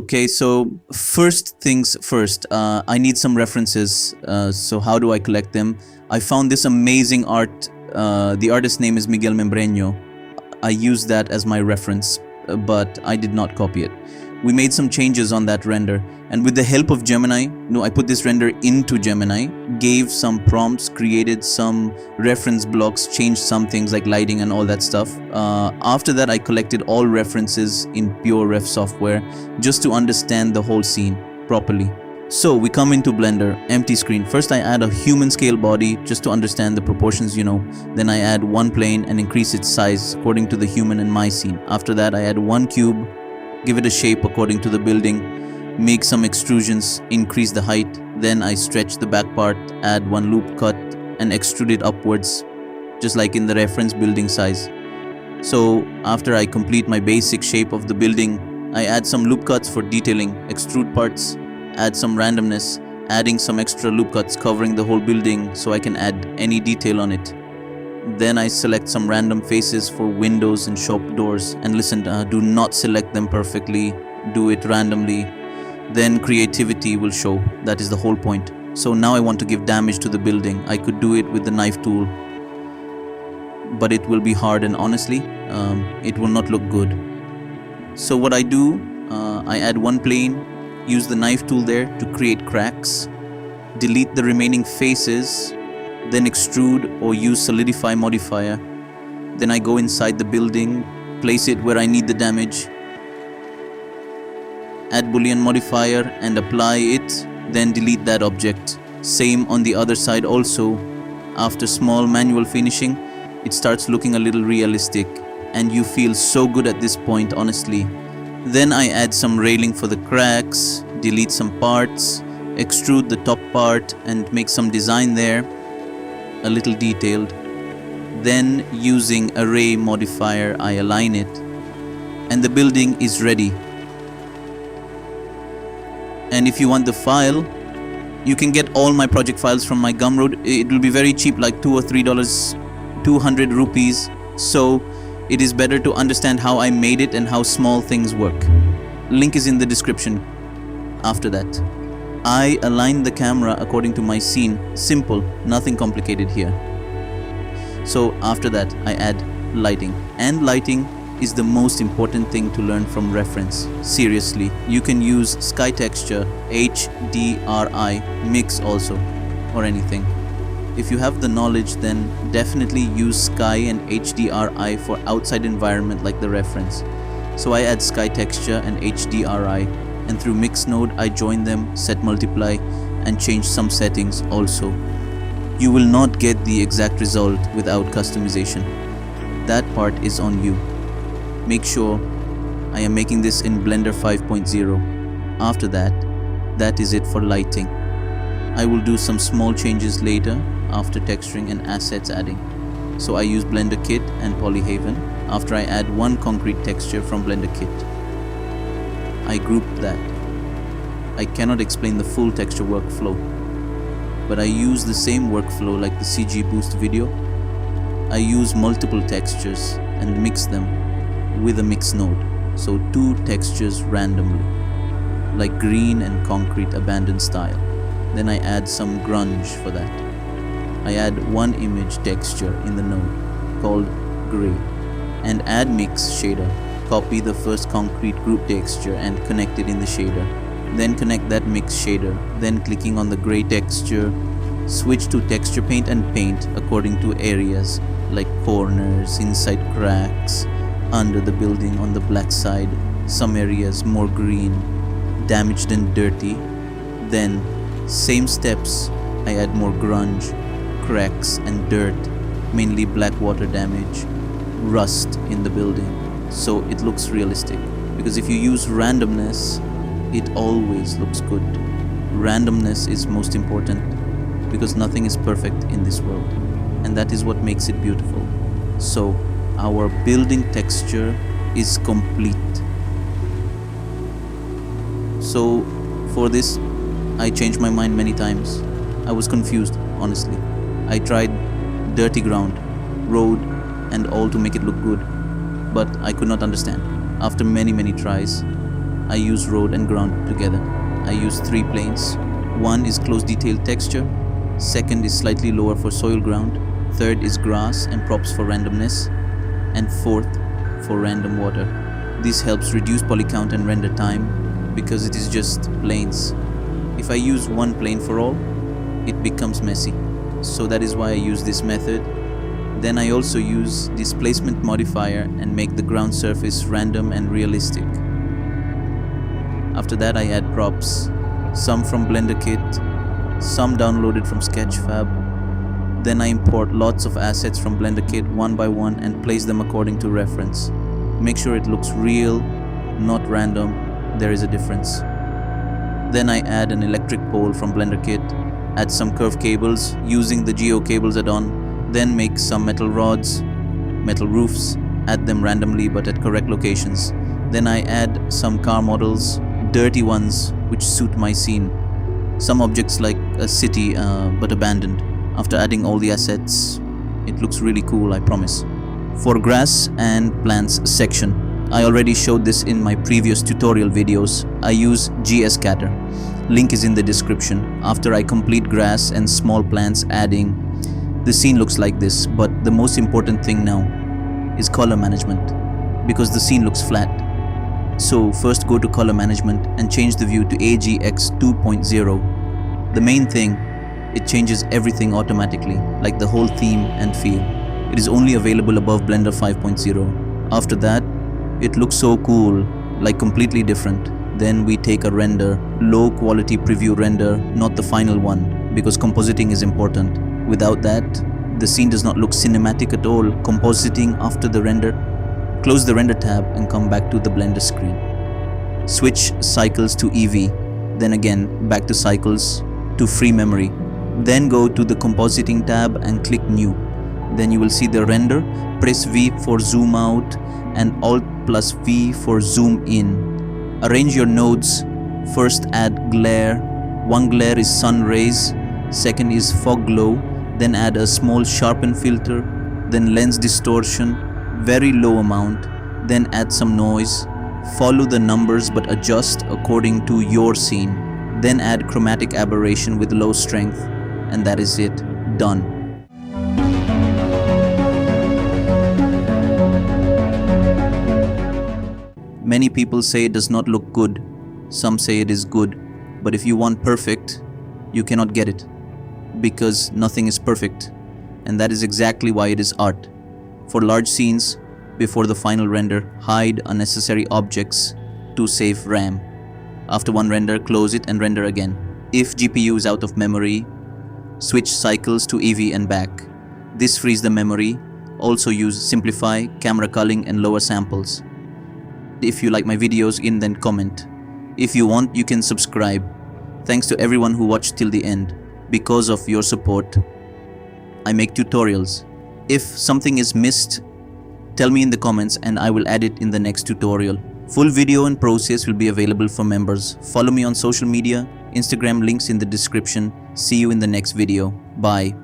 Okay, so first things first, I need some references. So how do I collect them? I found this amazing art. The artist's name is Miguel Membreño. I used that as my reference, but I did not copy it. We made some changes on that render, and with the help of Gemini, I put this render into Gemini, gave some prompts, created some reference blocks, changed some things like lighting and all that stuff. After that, I collected all references in pure ref software just to understand the whole scene properly. So we come into Blender, empty screen. First I add a human scale body just to understand the proportions, Then I add one plane and increase its size according to the human in my scene. After that I add one cube, give it a shape according to the building, make some extrusions, increase the height. Then I stretch the back part, add one loop cut and extrude it upwards, just like in the reference building size. So after I complete my basic shape of the building, I add some loop cuts for detailing, extrude parts, add some randomness, adding some extra loop cuts covering the whole building so I can add any detail on it. Then I select some random faces for windows and shop doors, and listen, do not select them perfectly, do it randomly. Then creativity will show. That is the whole point. So now I want to give damage to the building. I could do it with the knife tool, but it will be hard, and honestly, it will not look good. So what I do, I add one plane, use the knife tool there to create cracks, delete the remaining faces, then extrude or use solidify modifier. Then I go inside the building, place it where I need the damage, add boolean modifier and apply it, then delete that object. Same on the other side also. After small manual finishing, it starts looking a little realistic and you feel so good at this point, honestly. Then I add some railing for the cracks, delete some parts, extrude the top part and make some design there, a little detailed. Then using array modifier, I align it and the building is ready. And if you want the file, you can get all my project files from my Gumrode. It will be very cheap, like $2 or $3, 200 rupees. So it is better to understand how I made it and how small things work. Link is in the description. After that, I align the camera according to my scene. Simple, nothing complicated here. So after that, I add lighting. And lighting is the most important thing to learn from reference. Seriously, you can use sky texture, HDRI, mix also, or anything. If you have the knowledge, then definitely use sky and HDRI for outside environment like the reference. So I add sky texture and HDRI, and through mix node I join them, set multiply and change some settings also. You will not get the exact result without customization. That part is on you. Make sure I am making this in Blender 5.0. After that, that is it for lighting. I will do some small changes later after texturing and assets adding. So I use Blender Kit and Polyhaven after I add one concrete texture from Blender Kit. I group that. I cannot explain the full texture workflow, but I use the same workflow like the CG Boost video. I use multiple textures and mix them with a mix node. So 2 textures randomly, like green and concrete abandoned style. Then I add some grunge for that. I add one image texture in the node called gray and add mix shader. Copy the first concrete group texture and connect it in the shader. Then connect that mix shader. Then clicking on the gray texture, switch to texture paint and paint according to areas like corners, inside cracks, under the building on the black side, some areas more green, damaged and dirty. Then same steps, I add more grunge, cracks and dirt, mainly black water damage, rust in the building, so it looks realistic. Because if you use randomness, it always looks good. Randomness is most important because nothing is perfect in this world, and that is what makes it beautiful. So our building texture is complete. So for this, I changed my mind many times. I was confused, honestly. I tried dirty ground, road and all to make it look good, but I could not understand. After many tries, I use road and ground together. I use 3 planes. One is close detailed texture, second is slightly lower for soil ground, third is grass and props for randomness, and fourth for random water. This helps reduce poly count and render time because it is just planes. If I use one plane for all, it becomes messy. So that is why I use this method. Then I also use displacement modifier and make the ground surface random and realistic. After that I add props, some from Blender Kit, some downloaded from Sketchfab. Then I import lots of assets from Blender Kit one by one and place them according to reference. Make sure it looks real, not random. There is a difference. Then I add an electric pole from Blender Kit, add some curved cables using the Geo cables add-on, then make some metal rods, metal roofs, add them randomly but at correct locations. Then I add some car models, dirty ones which suit my scene. Some objects like a city but abandoned. After adding all the assets, it looks really cool, I promise. For grass and plants section, I already showed this in my previous tutorial videos. I use GScatter. Link is in the description. After I complete grass and small plants adding, the scene looks like this. But the most important thing now is color management, because the scene looks flat. So first go to color management and change the view to AGX 2.0. The main thing, it changes everything automatically, like the whole theme and feel. It is only available above Blender 5.0. After that, it looks so cool, like completely different. Then we take a render, low quality preview render, not the final one, because compositing is important. Without that, the scene does not look cinematic at all. Compositing after the render. Close the render tab and come back to the Blender screen. Switch cycles to EV, then again back to cycles to free memory. Then go to the compositing tab and click new. Then you will see the render. Press V for zoom out and Alt plus V for zoom in. Arrange your nodes. First add glare. One glare is sun rays, second is fog glow. Then add a small sharpen filter, then lens distortion, very low amount, then add some noise. Follow the numbers but adjust according to your scene. Then add chromatic aberration with low strength, and that is it. Done. Many people say it does not look good. Some say it is good. But if you want perfect, you cannot get it. Because nothing is perfect. And that is exactly why it is art. For large scenes, before the final render, hide unnecessary objects to save RAM. After one render, close it and render again. If GPU is out of memory, switch cycles to EV and back. This frees the memory. Also use simplify, camera culling and lower samples. If you like my videos, then comment. If you want, you can subscribe. Thanks to everyone who watched till the end. Because of your support, I make tutorials. If something is missed, tell me in the comments and I will add it in the next tutorial. Full video and process will be available for members. Follow me on social media, Instagram links in the description. See you in the next video. Bye.